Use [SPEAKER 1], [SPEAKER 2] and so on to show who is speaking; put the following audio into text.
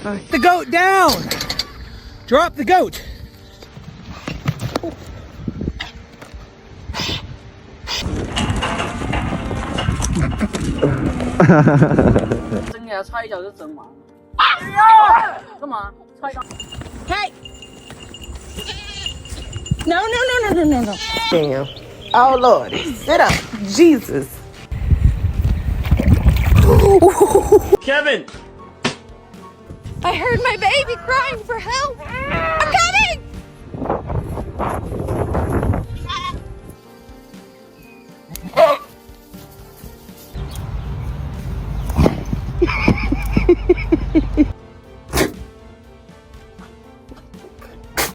[SPEAKER 1] The goat down! Drop the goat!
[SPEAKER 2] Hey! No.
[SPEAKER 3] Damn. Oh, Lord. Sit up. Jesus.
[SPEAKER 4] Kevin!
[SPEAKER 2] I heard my baby crying for help.